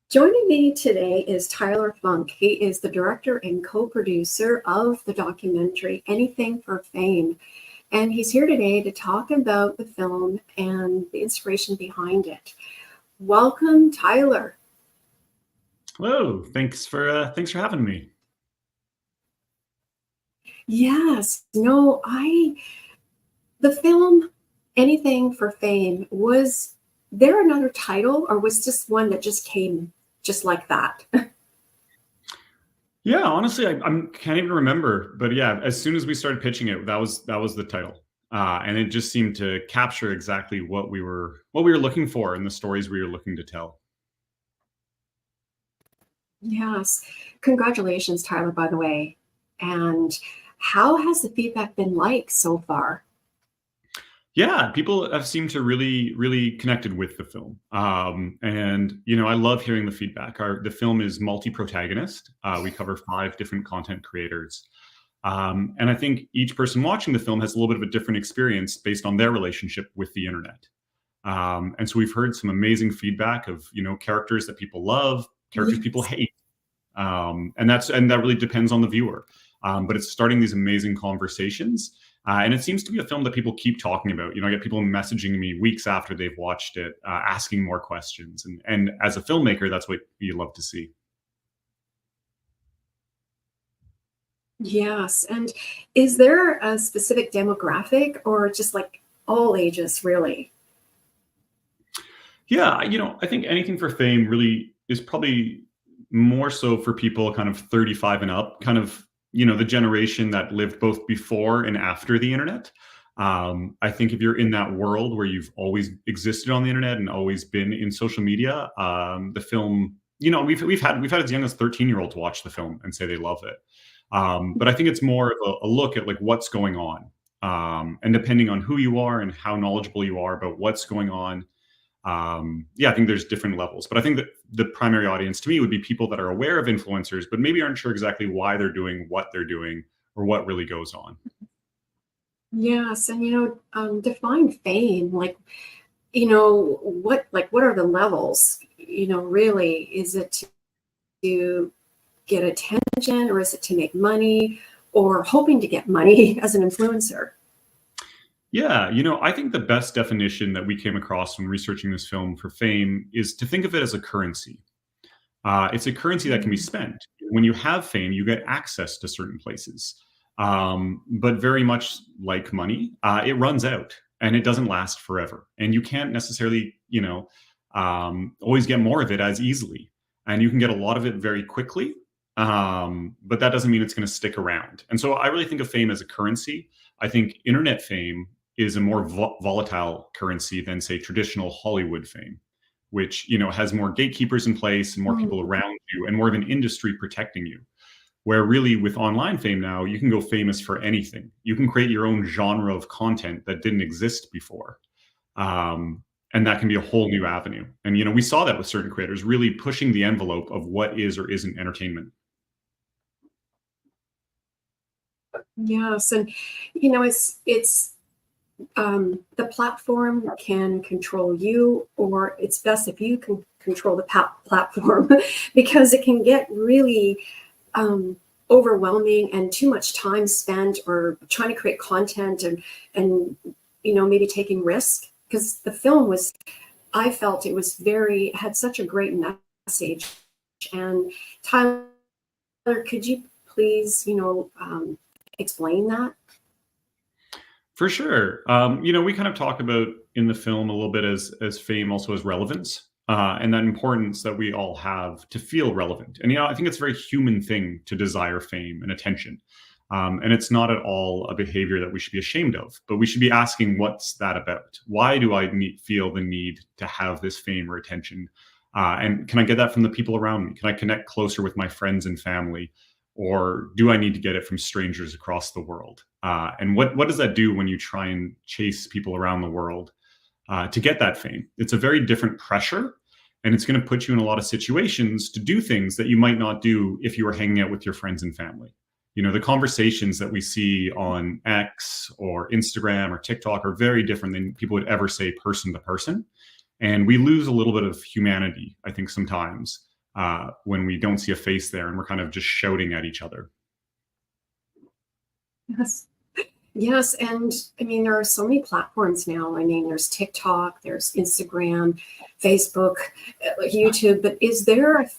Joining me today is Tyler Funk. He is the director and co-producer of the documentary Anything for Fame. And he's here today to talk about the film and the inspiration behind it. Welcome, Tyler. Hello, thanks for having me. Yes, no, the film Anything for Fame, was there another title or was this one that just came just like that? Yeah, honestly, I can't even remember, but yeah, as soon as we started pitching it, that was the title, and it just seemed to capture exactly what we were looking for in the stories we were looking to tell. Yes. Congratulations, Tyler, by the way. And how has the feedback been like so far? Yeah, people have seemed to really connected with the film, and I love hearing the feedback. The film is multi-protagonist. We cover five different content creators. And I think each person watching the film has a little bit of a different experience based on their relationship with the internet. And so we've heard some amazing feedback of characters that people love, characters people Yes. hate, and that really depends on the viewer. But it's starting these amazing conversations, and it seems to be a film that people keep talking about. I get people messaging me weeks after they've watched it, asking more questions, and as a filmmaker, that's what you love to see. Yes. And is there a specific demographic or just like all ages, really? Yeah, I think Anything for Fame really is probably more so for people kind of 35 and up, kind of, the generation that lived both before and after the internet. I think if you're in that world where you've always existed on the internet and always been in social media, the film, we've had as young as 13-year-olds watch the film and say they love it. But I think it's more of a look at like what's going on. And depending on who you are and how knowledgeable you are about what's going on, yeah, I think there's different levels, but I think that the primary audience to me would be people that are aware of influencers, but maybe aren't sure exactly why they're doing what they're doing or what really goes on. Yes. And, define fame. Like, what are the levels? Really, is it to get attention or is it to make money or hoping to get money as an influencer? Yeah, I think the best definition that we came across when researching this film for Fame is to think of it as a currency. It's a currency that can be Mm. spent. When you have fame, you get access to certain places. But very much like money, it runs out and it doesn't last forever. And you can't necessarily, always get more of it as easily. And you can get a lot of it very quickly, but that doesn't mean it's going to stick around. And so I really think of fame as a currency. I think internet fame is a more volatile currency than, say, traditional Hollywood fame, which has more gatekeepers in place and more people Mm. around you and more of an industry protecting you. Where really with online fame now, you can go famous for anything. You can create your own genre of content that didn't exist before. And that can be a whole new avenue. And we saw that with certain creators really pushing the envelope of what is or isn't entertainment. Yes. And, it's the platform can control you, or it's best if you can control the platform because it can get really um, overwhelming and too much time spent or trying to create content and maybe taking risk because the film was, I felt it was very, had such a great message. And Tyler, could you please explain that? For sure. We kind of talk about in the film a little bit as fame also as relevance, and that importance that we all have to feel relevant. And I think it's a very human thing to desire fame and attention. And it's not at all a behavior that we should be ashamed of, but we should be asking, what's that about? Why do I feel the need to have this fame or attention? And can I get that from the people around me? Can I connect closer with my friends and family? Or do I need to get it from strangers across the world? And what does that do when you try and chase people around the world to get that fame? It's a very different pressure, and it's going to put you in a lot of situations to do things that you might not do if you were hanging out with your friends and family. The conversations that we see on X or Instagram or TikTok are very different than people would ever say person to person. And we lose a little bit of humanity, I think, sometimes when we don't see a face there and we're kind of just shouting at each other. Yes. Yes, and I mean, there are so many platforms now. I mean, there's TikTok, there's Instagram, Facebook, YouTube, but is there a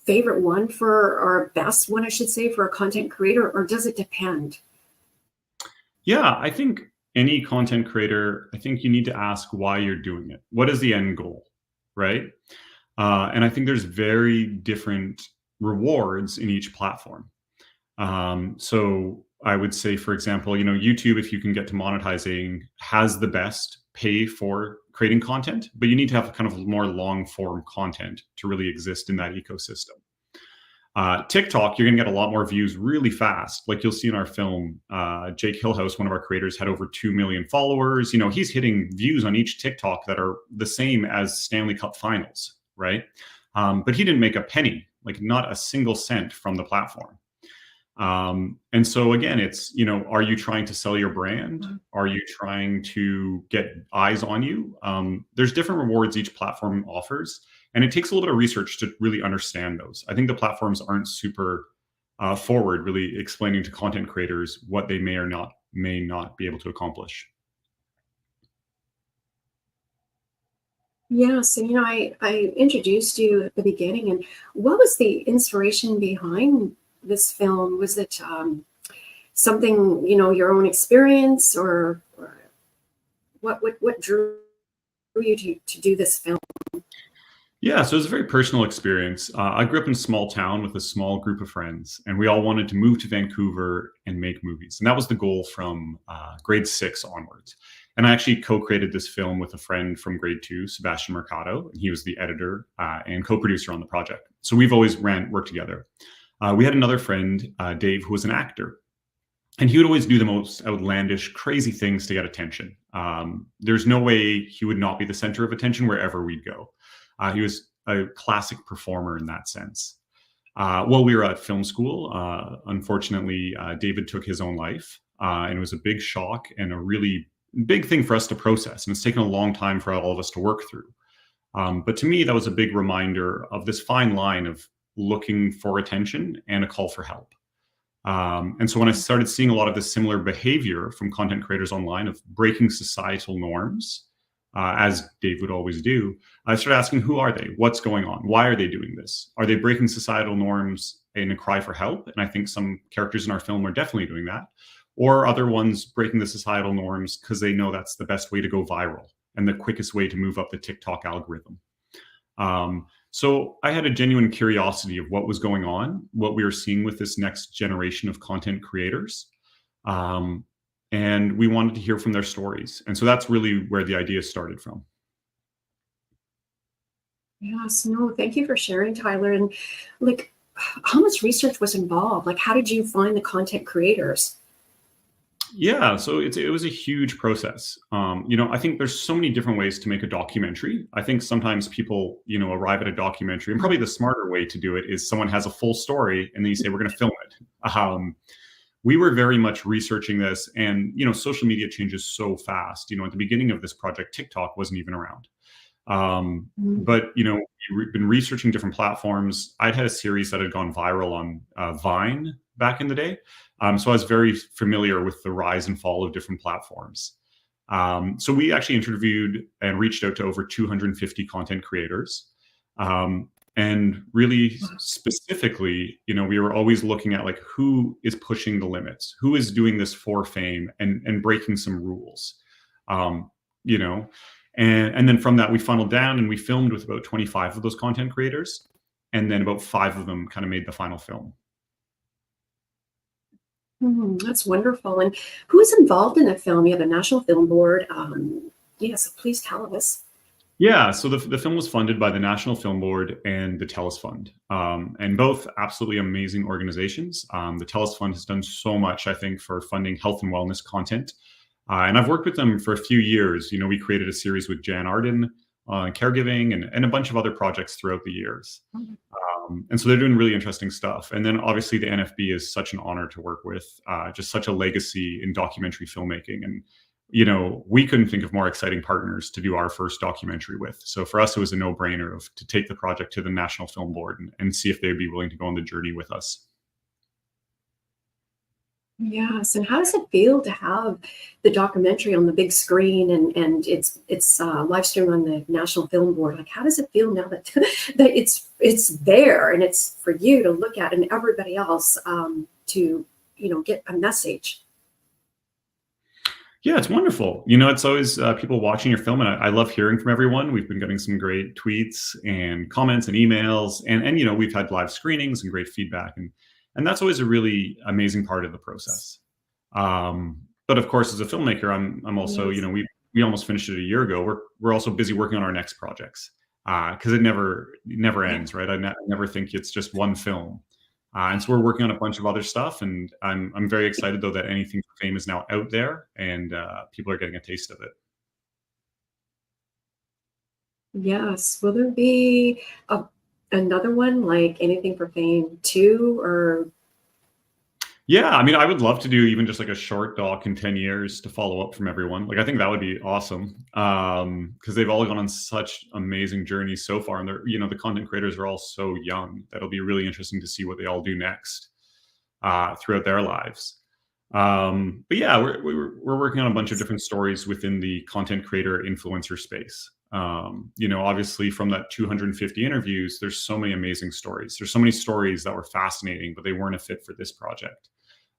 favorite one for, or a best one, I should say, for a content creator, or does it depend? Yeah, I think any content creator, I think you need to ask why you're doing it. What is the end goal, right? And I think there's very different rewards in each platform. So I would say, for example, YouTube, if you can get to monetizing, has the best pay for creating content, but you need to have kind of more long form content to really exist in that ecosystem. TikTok, you're going to get a lot more views really fast. Like you'll see in our film, Jake Hillhouse, one of our creators, had over 2 million followers. He's hitting views on each TikTok that are the same as Stanley Cup finals, right? But he didn't make a penny, like not a single cent from the platform. And so again, it's, are you trying to sell your brand? Are you trying to get eyes on you? There's different rewards each platform offers, and it takes a little bit of research to really understand those. I think the platforms aren't super forward, really explaining to content creators what they may not be able to accomplish. Yeah, so I introduced you at the beginning, and what was the inspiration behind this film? Was it something, your own experience, or what drew you to do this film? Yeah, so it was a very personal experience. I grew up in a small town with a small group of friends, and we all wanted to move to Vancouver and make movies. And that was the goal from grade 6 onwards. And I actually co-created this film with a friend from grade 2, Sebastian Mercado, and he was the editor and co-producer on the project. So we've always worked together. We had another friend, Dave, who was an actor. And he would always do the most outlandish, crazy things to get attention. There's no way he would not be the center of attention wherever we'd go. He was a classic performer in that sense. While we were at film school, unfortunately, David took his own life. And it was a big shock and a really big thing for us to process. And it's taken a long time for all of us to work through. But to me, that was a big reminder of this fine line of looking for attention and a call for help. And so when I started seeing a lot of this similar behavior from content creators online of breaking societal norms, as Dave would always do, I started asking, who are they? What's going on? Why are they doing this? Are they breaking societal norms in a cry for help? And I think some characters in our film are definitely doing that. Or other ones breaking the societal norms because they know that's the best way to go viral and the quickest way to move up the TikTok algorithm. So I had a genuine curiosity of what was going on, what we were seeing with this next generation of content creators. And we wanted to hear from their stories. And so that's really where the idea started from. Yes, no, thank you for sharing, Tyler. And like, how much research was involved? Like, how did you find the content creators? Yeah, so it was a huge process. I think there's so many different ways to make a documentary. I think sometimes people, arrive at a documentary, and probably the smarter way to do it is someone has a full story, and then you say, we're going to film it. We were very much researching this, and social media changes so fast. At the beginning of this project, TikTok wasn't even around. But we've been researching different platforms. I'd had a series that had gone viral on Vine back in the day. So I was very familiar with the rise and fall of different platforms. So we actually interviewed and reached out to over 250 content creators. And really specifically, we were always looking at like, who is pushing the limits, who is doing this for fame and breaking some rules, and then from that, we funneled down and we filmed with about 25 of those content creators. And then about 5 of them kind of made the final film. That's wonderful. And who's involved in the film? You have a National Film Board. So please tell us. Yeah, so the film was funded by the National Film Board and the TELUS Fund, and both absolutely amazing organizations. The TELUS Fund has done so much, I think, for funding health and wellness content. And I've worked with them for a few years. We created a series with Jan Arden on caregiving and a bunch of other projects throughout the years. And so they're doing really interesting stuff. And then obviously the NFB is such an honor to work with, just such a legacy in documentary filmmaking. And we couldn't think of more exciting partners to do our first documentary with. So for us, it was a no-brainer to take the project to the National Film Board and see if they'd be willing to go on the journey with us. Yes, and how does it feel to have the documentary on the big screen and it's live streamed on the National Film Board? Like, how does it feel now that that it's there and it's for you to look at and everybody else to get a message? Yeah, it's wonderful. It's always people watching your film, and I love hearing from everyone. We've been getting some great tweets and comments and emails, and we've had live screenings and great feedback, and that's always a really amazing part of the process. But of course, as a filmmaker, I'm also Yes. we almost finished it a year ago. We're also busy working on our next projects because it never Yeah. ends, right? I never think it's just one film. And so we're working on a bunch of other stuff, and I'm very excited though that Anything for Fame is now out there, and people are getting a taste of it. Yes. Will there be another one like Anything for Fame 2 or Yeah, I mean, I would love to do even just like a short doc in 10 years to follow up from everyone. Like, I think that would be awesome because they've all gone on such amazing journeys so far, and the content creators are all so young that it'll be really interesting to see what they all do next throughout their lives. But yeah, we're working on a bunch of different stories within the content creator influencer space. Obviously from that 250 interviews, there's so many amazing stories. There's so many stories that were fascinating, but they weren't a fit for this project.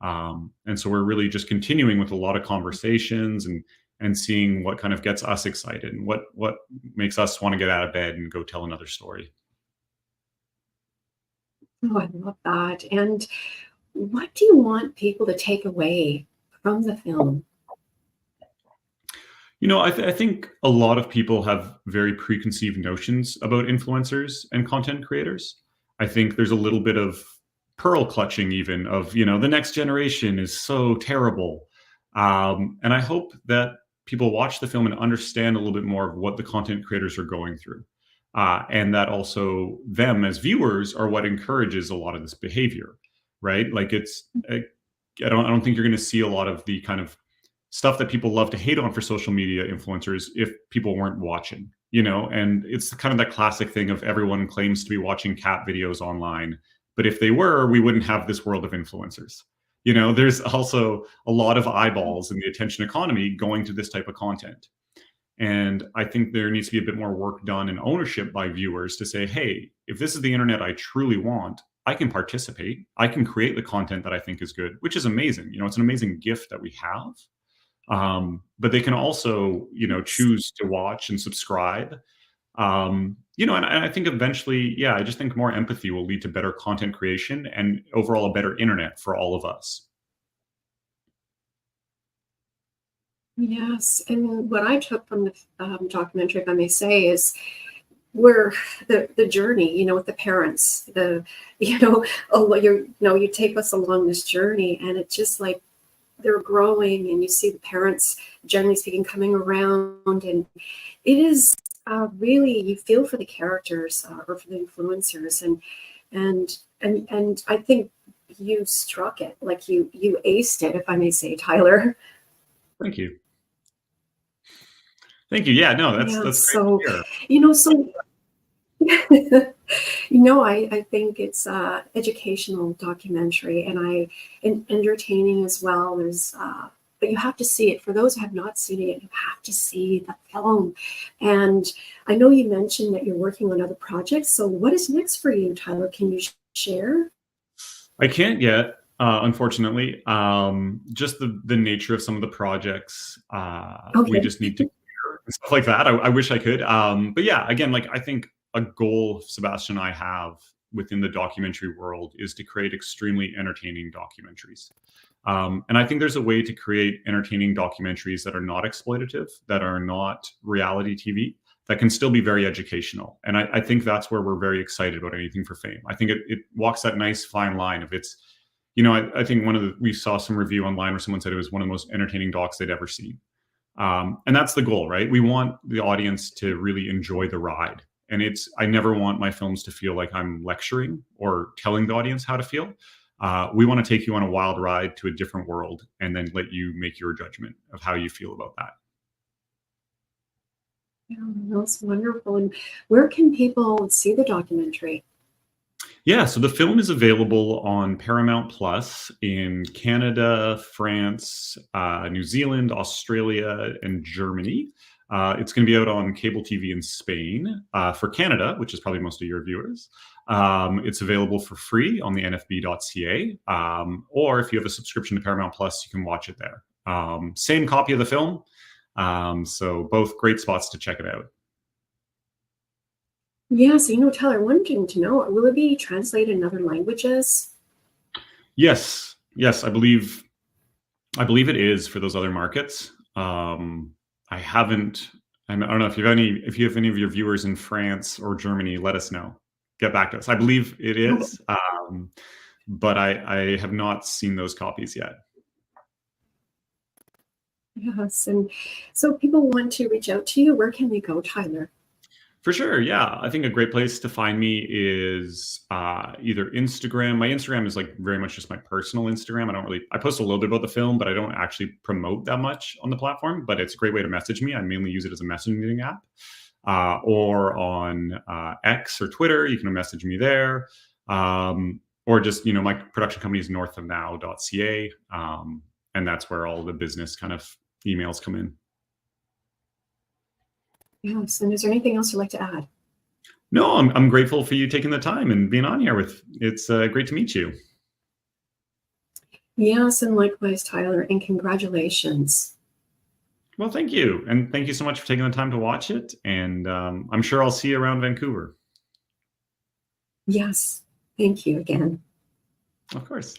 And so we're really just continuing with a lot of conversations and seeing what kind of gets us excited and what makes us want to get out of bed and go tell another story. oh, I love that. And what do you want people to take away from the film? I think a lot of people have very preconceived notions about influencers and content creators. I think there's a little bit of pearl clutching, even of, the next generation is so terrible. And I hope that people watch the film and understand a little bit more of what the content creators are going through. And that also them as viewers are what encourages a lot of this behavior, right? Like I don't think you're going to see a lot of the kind of stuff that people love to hate on for social media influencers if people weren't watching, and it's kind of that classic thing of everyone claims to be watching cat videos online, but if they were, we wouldn't have this world of influencers. There's also a lot of eyeballs in the attention economy going to this type of content. And I think there needs to be a bit more work done and ownership by viewers to say, hey, if this is the internet I truly want, I can participate. I can create the content that I think is good, which is amazing. It's an amazing gift that we have. But they can also, choose to watch and subscribe. And I think eventually, yeah, I just think more empathy will lead to better content creation and overall a better internet for all of us. Yes, and what I took from the documentary, if I may say, is where the journey, with the parents, oh, you take us along this journey, and it's just like they're growing, and you see the parents, generally speaking, coming around, and it is really you feel for the characters or for the influencers, and I think you struck it, like you aced it, if I may say, Tyler. Thank you. Thank you. Yeah, no, that's Yeah, that's great to so hear. so I think it's a educational documentary and entertaining as well. But you have to see it. For those who have not seen it, you have to see the film. And I know you mentioned that you're working on other projects. So what is next for you, Tyler? Can you share? I can't yet, unfortunately. Just the nature of some of the projects, we Okay. just need to clear and stuff like that. I wish I could. But yeah, again, like I think a goal Sebastian and I have within the documentary world is to create extremely entertaining documentaries. And I think there's a way to create entertaining documentaries that are not exploitative, that are not reality TV, that can still be very educational. And I think that's where we're very excited about Anything for Fame. I think it walks that nice fine line of I think we saw some review online where someone said it was one of the most entertaining docs they'd ever seen. And that's the goal, right? We want the audience to really enjoy the ride. And I never want my films to feel like I'm lecturing or telling the audience how to feel. We want to take you on a wild ride to a different world and then let you make your judgment of how you feel about that. Yeah, that's wonderful. And where can people see the documentary? Yeah, so the film is available on Paramount Plus in Canada, France, New Zealand, Australia, and Germany. It's going to be out on cable TV in Spain. For Canada, which is probably most of your viewers, it's available for free on the nfb.ca. Or if you have a subscription to Paramount Plus, you can watch it there. Same copy of the film. So both great spots to check it out. Yes, Tyler, one thing to know, will it be translated in other languages? Yes, yes, I believe it is for those other markets. I haven't. I don't know if you have any of your viewers in France or Germany. Let us know. Get back to us. I believe it Oh, is, but I have not seen those copies yet. yes. And so people want to reach out to you. Where can they go, Tyler? For sure, yeah. I think a great place to find me is either Instagram. My Instagram is like very much just my personal Instagram. I post a little bit about the film, but I don't actually promote that much on the platform. But it's a great way to message me. I mainly use it as a messaging app. Or on X or Twitter, you can message me there. Or just, my production company is northofnow.ca. And that's where all the business kind of emails come in. Yes. And is there anything else you'd like to add? No, I'm grateful for you taking the time and being on here with. It's great to meet you. Yes, and likewise, Tyler, and congratulations. Well, thank you, and thank you so much for taking the time to watch it. And I'm sure I'll see you around Vancouver. Yes. Thank you again. Of course.